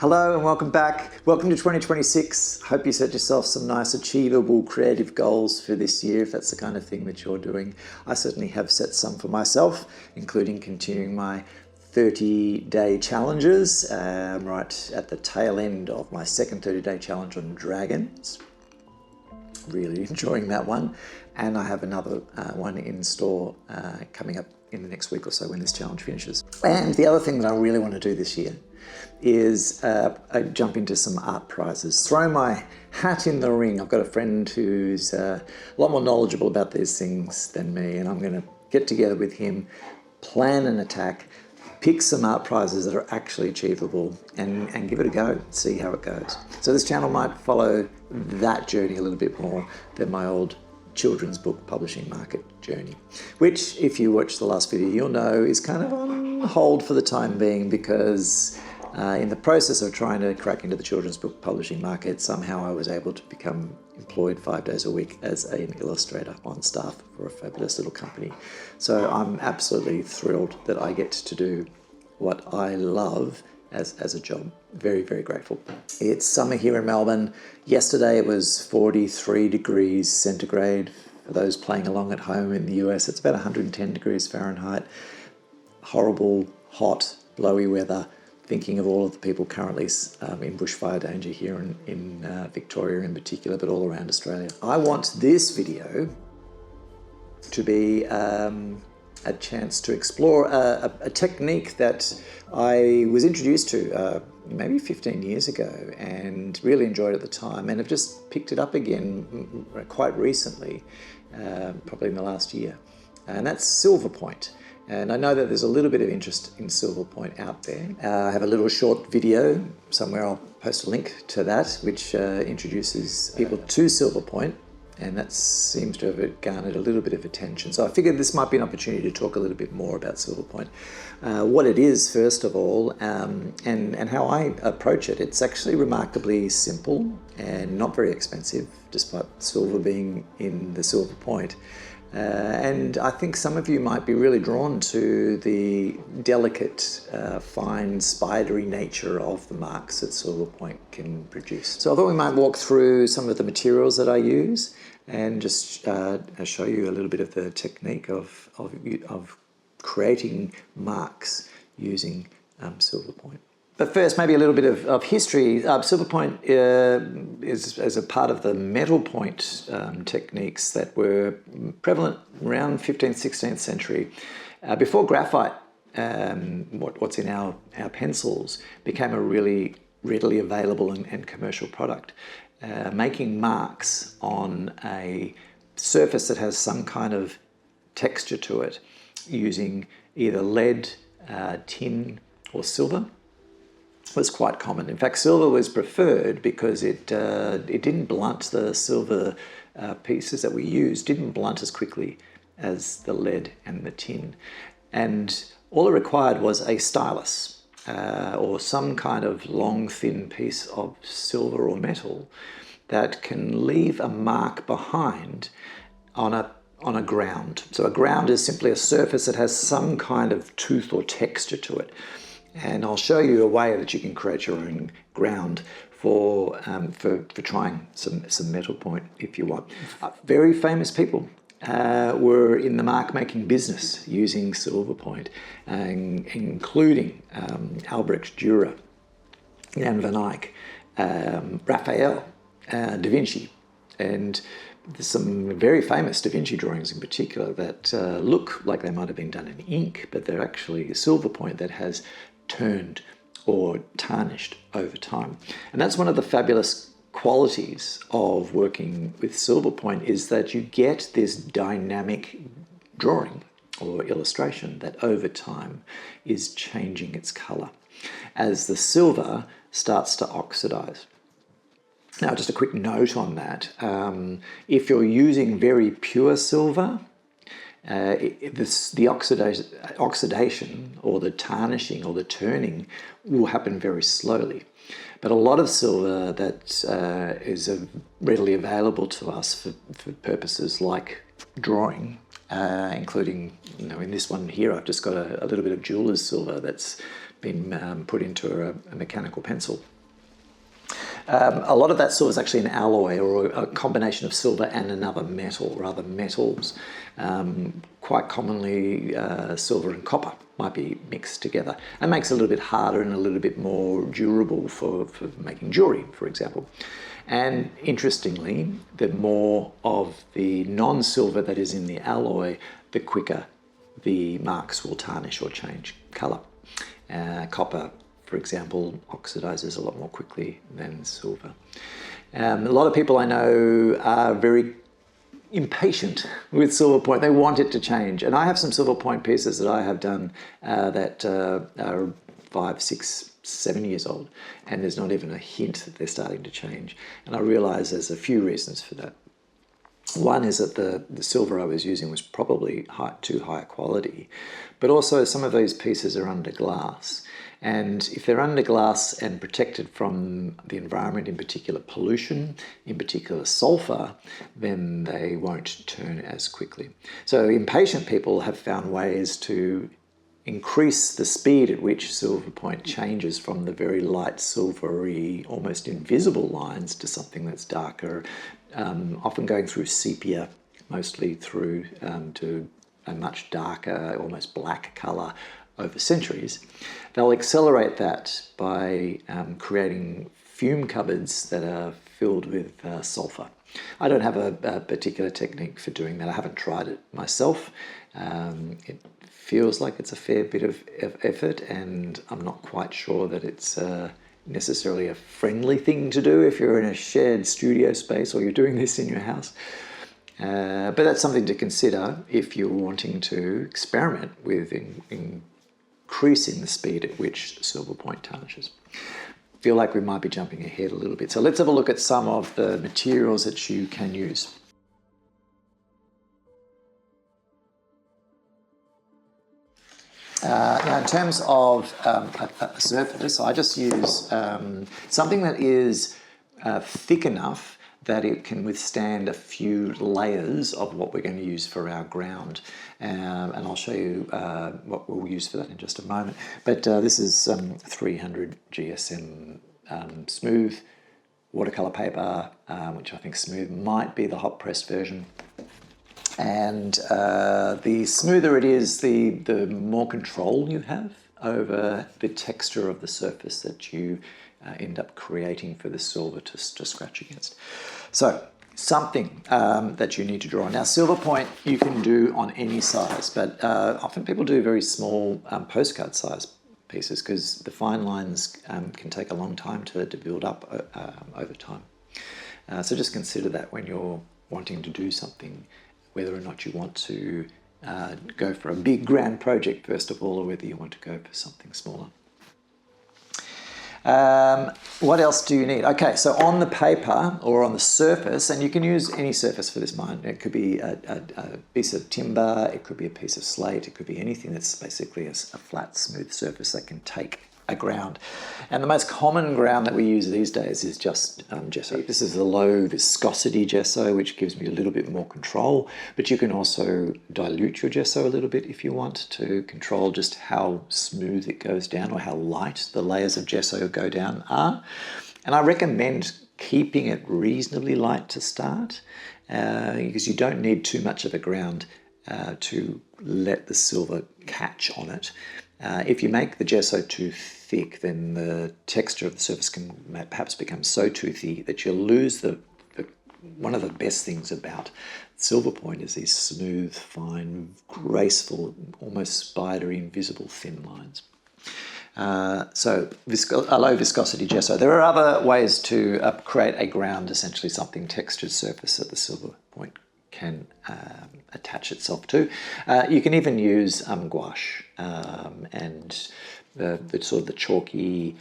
Hello and welcome back. Welcome to 2026. Hope you set yourself some nice achievable creative goals for this year, if that's the kind of thing that you're doing. I certainly have set some for myself, including continuing my 30-day challenges. I'm right at the tail end of my second 30-day challenge on dragons. Really enjoying that one. And I have another one in store coming up in the next week or so when this challenge finishes. And the other thing that I really want to do this year is I jump into some art prizes. Throw my hat in the ring. I've got a friend who's a lot more knowledgeable about these things than me, and I'm going to get together with him, plan an attack, pick some art prizes that are actually achievable, and give it a go, see how it goes. So this channel might follow that journey a little bit more than my old children's book publishing market journey, which, if you watch the last video, you'll know is kind of on hold for the time being, because in the process of trying to crack into the children's book publishing market, somehow I was able to become employed 5 days a week as an illustrator on staff for a fabulous little company. So I'm absolutely thrilled that I get to do what I love as a job. Very, very grateful. It's summer here in Melbourne. Yesterday it was 43 degrees centigrade. For those playing along at home in the US, it's about 110 degrees Fahrenheit. Horrible, hot, blowy weather. Thinking of all of the people currently in bushfire danger here in Victoria in particular, but all around Australia. I want this video to be a chance to explore a technique that I was introduced to maybe 15 years ago and really enjoyed at the time, and have just picked it up again quite recently, probably in the last year, and that's Silverpoint. And I know that there's a little bit of interest in Silverpoint out there. I have a little short video somewhere, I'll post a link to that, which introduces people to Silverpoint, and that seems to have garnered a little bit of attention. So I figured this might be an opportunity to talk a little bit more about Silverpoint. What it is, first of all, and how I approach it. It's actually remarkably simple and not very expensive, despite silver being in the silver point. And I think some of you might be really drawn to the delicate, fine, spidery nature of the marks that Silverpoint can produce. So I thought we might walk through some of the materials that I use and just show you a little bit of the technique of creating marks using Silverpoint. But first, maybe a little bit of history. Silverpoint is a part of the metal point techniques that were prevalent around 15th, 16th century. Before graphite, what's in our pencils, became a really readily available and commercial product. Making marks on a surface that has some kind of texture to it using either lead, tin, or silver was quite common. In fact, silver was preferred because it didn't blunt. The silver pieces that we used didn't blunt as quickly as the lead and the tin. And all it required was a stylus or some kind of long, thin piece of silver or metal that can leave a mark behind on a ground. So a ground is simply a surface that has some kind of tooth or texture to it. And I'll show you a way that you can create your own ground for trying some metal point if you want. Very famous people were in the mark making business using Silverpoint, including Albrecht Dürer, Jan van Eyck, Raphael, Da Vinci, and there's some very famous Da Vinci drawings in particular that look like they might have been done in ink, but they're actually Silverpoint that has turned or tarnished over time. And that's one of the fabulous qualities of working with Silverpoint, is that you get this dynamic drawing or illustration that over time is changing its color as the silver starts to oxidize. Now, just a quick note on that. If you're using very pure silver, the oxidation or the tarnishing or the turning will happen very slowly. But a lot of silver that is readily available to us for purposes like drawing, including, in this one here, I've just got a little bit of jeweler's silver that's been put into a mechanical pencil. A lot of that silver is actually an alloy or a combination of silver and another metal, or other metals. Quite commonly, silver and copper might be mixed together. It makes it a little bit harder and a little bit more durable for making jewelry, for example. And interestingly, the more of the non-silver that is in the alloy, the quicker the marks will tarnish or change colour. Copper, for example, oxidizes a lot more quickly than silver. A lot of people I know are very impatient with Silverpoint. They want it to change. And I have some Silverpoint pieces that I have done that are 5, 6, 7 years old, and there's not even a hint that they're starting to change. And I realise there's a few reasons for that. One is that the silver I was using was probably too high quality, but also some of these pieces are under glass. And if they're under glass and protected from the environment, in particular pollution, in particular sulfur, then they won't turn as quickly. So impatient people have found ways to increase the speed at which Silverpoint changes from the very light silvery, almost invisible lines to something that's darker, often going through sepia, mostly through to a much darker, almost black colour over centuries. They'll accelerate that by creating fume cupboards that are filled with sulfur. I don't have a particular technique for doing that. I haven't tried it myself. It feels like it's a fair bit of effort, and I'm not quite sure that it's necessarily a friendly thing to do if you're in a shared studio space or you're doing this in your house. But that's something to consider if you're wanting to experiment with increasing the speed at which Silverpoint tarnishes. Feel like we might be jumping ahead a little bit. So let's have a look at some of the materials that you can use. Now, in terms of a surface, I just use something that is thick enough that it can withstand a few layers of what we're going to use for our ground. And I'll show you what we'll use for that in just a moment. But this is 300 GSM smooth watercolour paper, which I think smooth might be the hot press version. And the smoother it is, the more control you have over the texture of the surface that you end up creating for the silver to scratch against. So something that you need to draw on. Now, Silverpoint you can do on any size, but often people do very small postcard size pieces because the fine lines can take a long time to build up over time. So just consider that when you're wanting to do something, whether or not you want to go for a big grand project first of all, or whether you want to go for something smaller. What else do you need? Okay, so on the paper or on the surface, and you can use any surface for this mine. It could be a piece of timber, it could be a piece of slate, it could be anything that's basically a flat, smooth surface that can take a ground. And the most common ground that we use these days is just gesso. This is a low viscosity gesso, which gives me a little bit more control, but you can also dilute your gesso a little bit if you want to control just how smooth it goes down or how light the layers of gesso go down are. And I recommend keeping it reasonably light to start because you don't need too much of a ground to let the silver catch on it. If you make the gesso too thick, then the texture of the surface can perhaps become so toothy that you'll lose one of the best things about Silverpoint is these smooth, fine, graceful, almost spidery, invisible thin lines. So a low viscosity gesso. There are other ways to create a ground, essentially something textured surface that the Silverpoint can attach itself to. You can even use gouache and the sort of the chalky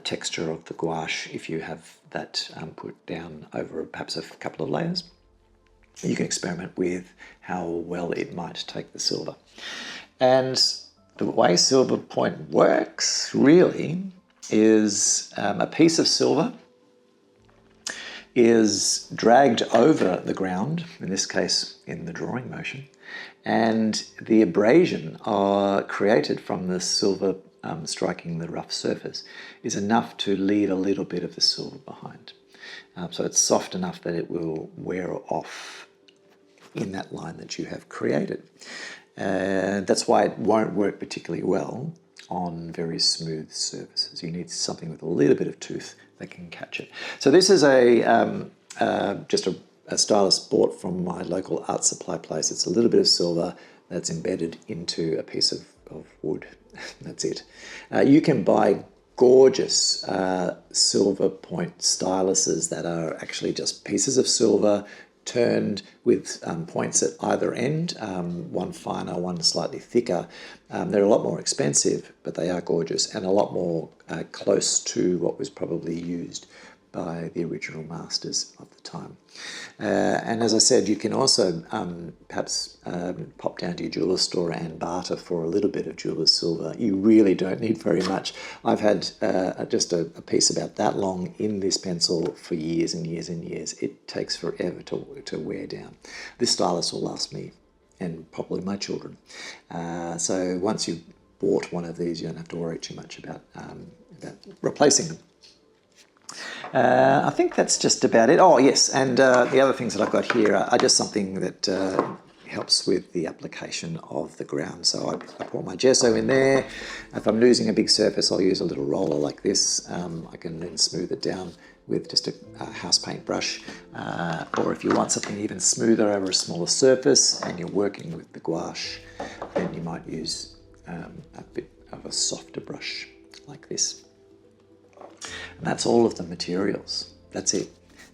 texture of the gouache. If you have that put down over perhaps a couple of layers, you can experiment with how well it might take the silver. And the way Silverpoint works really is a piece of silver is dragged over the ground, in this case in the drawing motion, and the abrasion created from the silver striking the rough surface is enough to leave a little bit of the silver behind. So it's soft enough that it will wear off in that line that you have created. That's why it won't work particularly well on very smooth surfaces. You need something with a little bit of tooth that can catch it. So this is just a stylus bought from my local art supply place. It's a little bit of silver that's embedded into a piece of wood. That's it. You can buy gorgeous Silverpoint styluses that are actually just pieces of silver turned with points at either end, one finer, one slightly thicker. They're a lot more expensive, but they are gorgeous and a lot more close to what was probably used by the original masters of the time. And as I said, you can also perhaps pop down to your jeweler's store and barter for a little bit of jeweler's silver. You really don't need very much. I've had just a piece about that long in this pencil for years and years and years. It takes forever to wear down. This stylus will last me and probably my children. So once you've bought one of these, you don't have to worry too much about replacing them. I think that's just about it. Oh, yes, and the other things that I've got here are just something that helps with the application of the ground. So I pour my gesso in there. If I'm losing a big surface, I'll use a little roller like this. I can then smooth it down with just a house paint brush. Or if you want something even smoother over a smaller surface and you're working with the gouache, then you might use a bit of a softer brush like this. And that's all of the materials. That's it.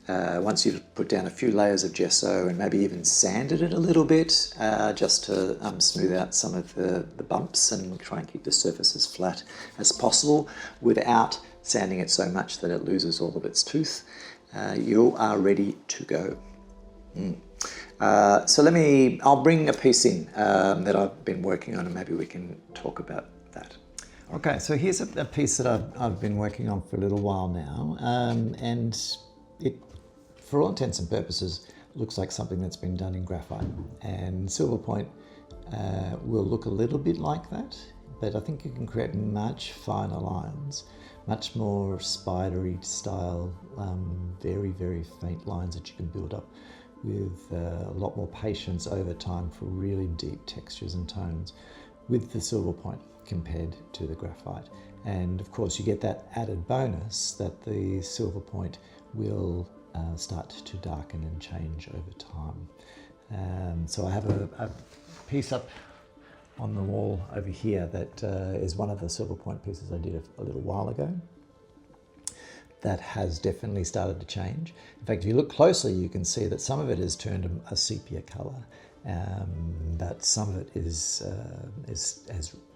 Once you've put down a few layers of gesso and maybe even sanded it a little bit just to smooth out some of the bumps and try and keep the surface as flat as possible without sanding it so much that it loses all of its tooth, you are ready to go. So I'll bring a piece in that I've been working on and maybe we can talk about that. Okay, so here's a piece that I've been working on for a little while now, and it, for all intents and purposes, looks like something that's been done in graphite. And Silverpoint will look a little bit like that, but I think you can create much finer lines, much more spidery style, very, very faint lines that you can build up with a lot more patience over time for really deep textures and tones with the Silverpoint compared to the graphite. And of course you get that added bonus that the Silverpoint will start to darken and change over time. So I have a piece up on the wall over here that is one of the Silverpoint pieces I did a little while ago. That has definitely started to change. In fact, if you look closely, you can see that some of it has turned a sepia color. But some of it has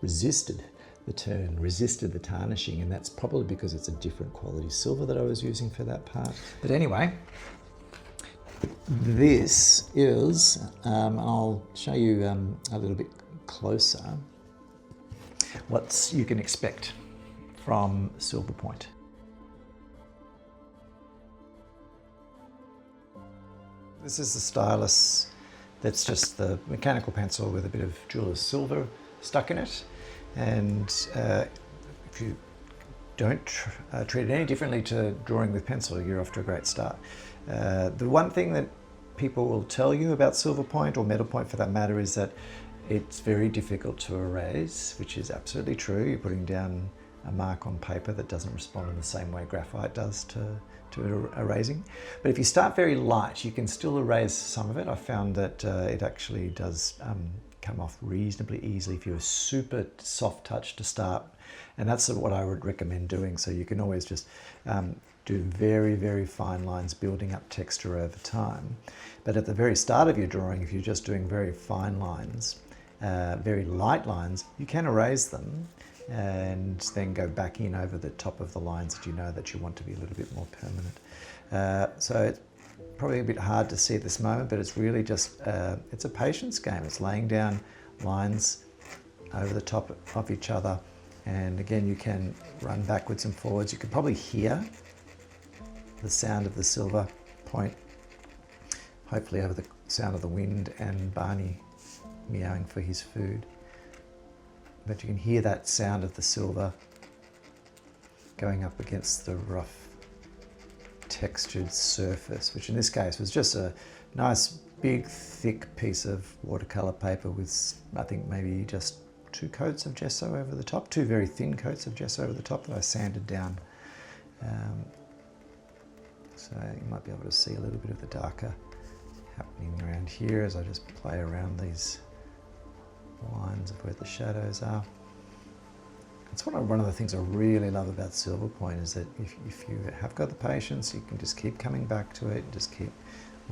resisted the turn, resisted the tarnishing, and that's probably because it's a different quality silver that I was using for that part. But anyway, this is, I'll show you a little bit closer what you can expect from Silverpoint. This is the stylus. That's just the mechanical pencil with a bit of jeweler's silver stuck in it. And if you don't treat it any differently to drawing with pencil, you're off to a great start. The one thing that people will tell you about Silverpoint, or metal point for that matter, is that it's very difficult to erase, which is absolutely true. You're putting down a mark on paper that doesn't respond in the same way graphite does to erasing. But if you start very light, you can still erase some of it. I found that it actually does come off reasonably easily if you're a super soft touch to start. And that's what I would recommend doing. So you can always just do very, very fine lines, building up texture over time. But at the very start of your drawing, if you're just doing very fine lines, very light lines, you can erase them and then go back in over the top of the lines that you know that you want to be a little bit more permanent. So it's probably a bit hard to see at this moment, but it's really just, it's a patience game. It's laying down lines over the top of each other. And again, you can run backwards and forwards. You can probably hear the sound of the silver point, hopefully over the sound of the wind and Barney meowing for his food. but you can hear that sound of the silver going up against the rough textured surface, which in this case was just a nice big thick piece of watercolor paper with, I think, maybe just 2 coats of gesso over the top, 2 very thin coats of gesso over the top that I sanded down. So you might be able to see a little bit of the darker happening around here as I just play around these lines of where the shadows are. It's one of the things I really love about Silverpoint is that if you have got the patience, you can just keep coming back to it, just keep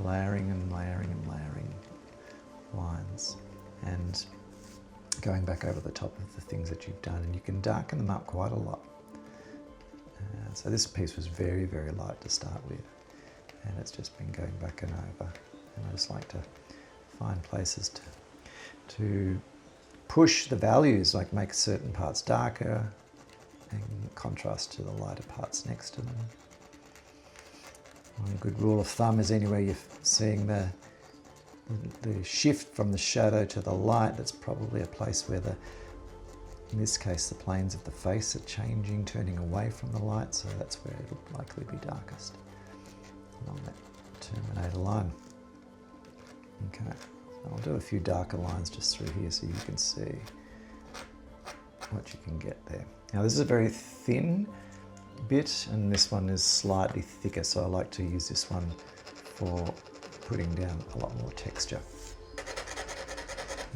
layering and layering and layering lines and going back over the top of the things that you've done, and you can darken them up quite a lot. So this piece was very, very light to start with, and it's just been going back and over, and I just like to find places to push the values, like make certain parts darker and contrast to the lighter parts next to them. One good rule of thumb is anywhere you're seeing the shift from the shadow to the light, that's probably a place where in this case, the planes of the face are changing, turning away from the light, so that's where it'll likely be darkest along that terminator line. Okay, I'll do a few darker lines just through here so you can see what you can get there. Now this is a very thin bit, and this one is slightly thicker, so I like to use this one for putting down a lot more texture.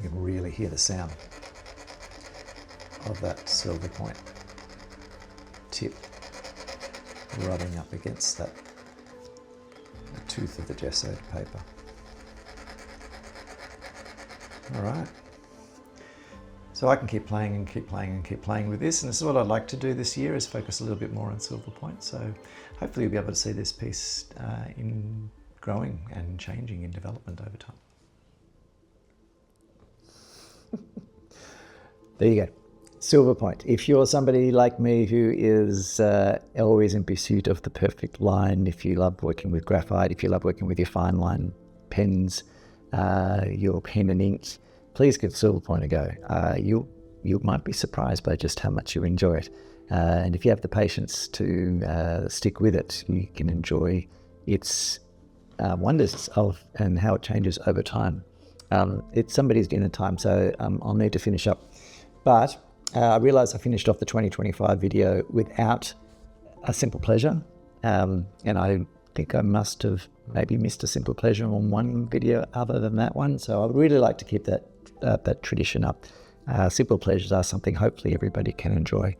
You can really hear the sound of that Silverpoint tip rubbing up against the tooth of the gessoed paper. All right. So I can keep playing and keep playing and keep playing with this, and this is what I'd like to do this year, is focus a little bit more on Silverpoint. So hopefully you'll be able to see this piece in growing and changing in development over time. There you go. Silverpoint. If you're somebody like me who is always in pursuit of the perfect line, if you love working with graphite, if you love working with your fine line pens, your pen and ink, please give Silverpoint a go. You might be surprised by just how much you enjoy it. And if you have the patience to stick with it, you can enjoy its wonders and how it changes over time. It's somebody's dinner time, so I'll need to finish up. But I realized I finished off the 2025 video without a simple pleasure. And I think I must have maybe missed a simple pleasure on one video other than that one. So I would really like to keep that tradition up. Simple pleasures are something hopefully everybody can enjoy.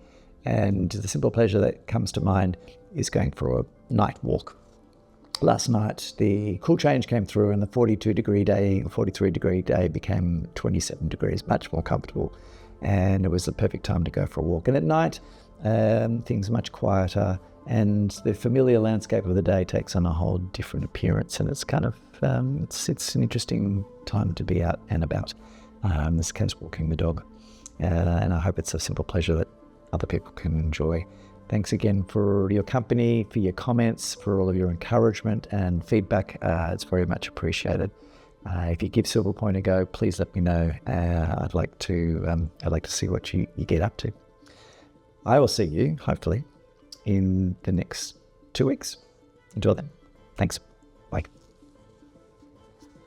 And the simple pleasure that comes to mind is going for a night walk. Last night, the cool change came through and the 42-degree day, 43-degree day became 27 degrees, much more comfortable. And it was the perfect time to go for a walk. And at night, things are much quieter, and the familiar landscape of the day takes on a whole different appearance. And it's kind of, it's an interesting time to be out and about. In this case, walking the dog. And I hope it's a simple pleasure that other people can enjoy. Thanks again for your company, for your comments, for all of your encouragement and feedback. It's very much appreciated. If you give Silverpoint a go, please let me know. I'd like to see what you get up to. I will see you, hopefully, in the next 2 weeks. Until then, thanks. Bye.